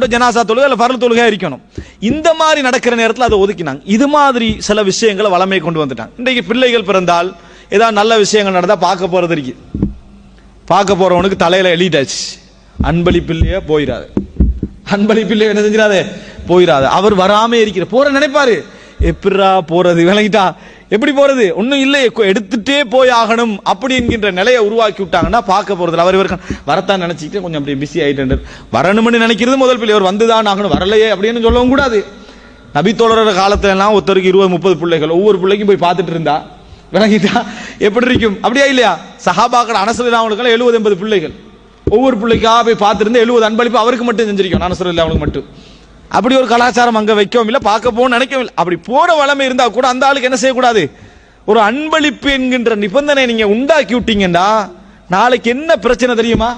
ஜனாசா தொழுகை அல்ல ஃபர்ல் தொழுகை இருக்கணும். இந்த மாதிரி நடக்கிற நேரத்தில் அதை ஒதுக்கினாங்க. இது மாதிரி சில விஷயங்களை வளமை கொண்டு வந்துட்டாங்க. இன்றைக்கு பிள்ளைகள் பிறந்தால் ஏதாவது நல்ல விஷயங்கள் நடந்தா பார்க்க போறது இருக்கு. பார்க்க போறவனுக்கு தலையில எழுதிட்டாச்சு, அன்பளிப்பிள்ளையே போயிடாது, அன்பளிப்பிள்ளையே என்ன செஞ்சிடாதே போயிடாது. அவர் வராம இருக்கிற போற நினைப்பாரு, எப்படா போறது, விளங்கிட்டா எப்படி போறது, ஒன்னும் இல்லை எடுத்துட்டே போய் ஆகணும் அப்படி என்கின்ற நிலையை உருவாக்கி விட்டாங்கன்னா பார்க்க போறது அவர் வரத்தான் நினைச்சிட்டு கொஞ்சம் அப்படி பிஸி ஆயிட்டு வரணும்னு நினைக்கிறது முதல் பிள்ளை. அவர் வந்துதான் ஆகணும், வரலையே அப்படின்னு சொல்லவும் கூடாது. நபித்தோழர் காலத்துல எல்லாம் ஒருத்தருக்கு 20-30 பிள்ளைகள், ஒவ்வொரு பிள்ளைக்கும் போய் பார்த்துட்டு இருந்தா விளங்கிட்டா எப்படி இருக்கும், அப்படியா இல்லையா? சஹாபாக்கள் அனசர் அவங்களுக்கு 70-80 பிள்ளைகள், ஒவ்வொரு பிள்ளைக்கா போய் பார்த்துருந்து 70 அன்பளிப்பு அவருக்கு மட்டும் செஞ்சிருக்கோம், அனசர் அவனுக்கு மட்டும். அப்படி ஒரு கலாச்சாரம் அங்க வைக்கவும் இல்லை, பார்க்க போகணும்னு நினைக்கவும் இல்லை. அப்படி போற வளமை இருந்தா கூட அந்த ஆளுக்கு என்ன செய்யக்கூடாது, ஒரு அன்பளிப்பு என்கின்ற நிபந்தனை நீங்க உண்டாக்கி விட்டீங்கன்னா நாளைக்கு என்ன பிரச்சனை தெரியுமா?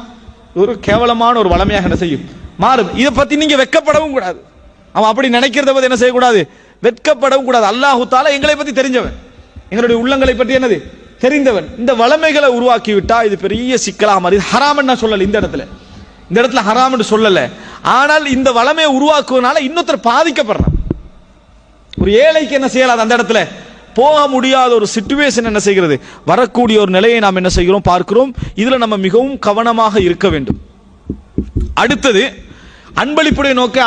ஒரு கேவலமான ஒரு வளமையாக என்ன செய்யும், மாறும். இதை பத்தி நீங்க வெட்கப்படவும் கூடாது. அவன் அப்படி நினைக்கிறத பத்தி என்ன செய்யக்கூடாது, வெட்கப்படவும் கூடாது. அல்லாஹு தஆலா எங்களை பத்தி தெரிஞ்சவன், எங்களுடைய உள்ளங்களை பற்றி என்னது தெரிந்தவன். இந்த வளமைகளை உருவாக்கி விட்டா இது பெரிய சிக்கலாக மாறி. ஹராம் நான் சொல்லல, இந்த இடத்துல ஹராம் என்று சொல்லல. ஆனால் இந்த வளமையை உருவாக்குவதனால இன்னொருத்தர் பாதிக்கப்படுறான். ஒரு ஏழைக்கு என்ன செய்யலாம், அந்த இடத்துல போக முடியாத ஒரு சிச்சுவேஷன் என்ன செய்கிறது, வரக்கூடிய ஒரு நிலையை நாம் என்ன செய்கிறோம் பார்க்கிறோம். இதுல நம்ம மிகவும் கவனமாக இருக்க வேண்டும். அடுத்தது அன்பளிப்புடைய நோக்க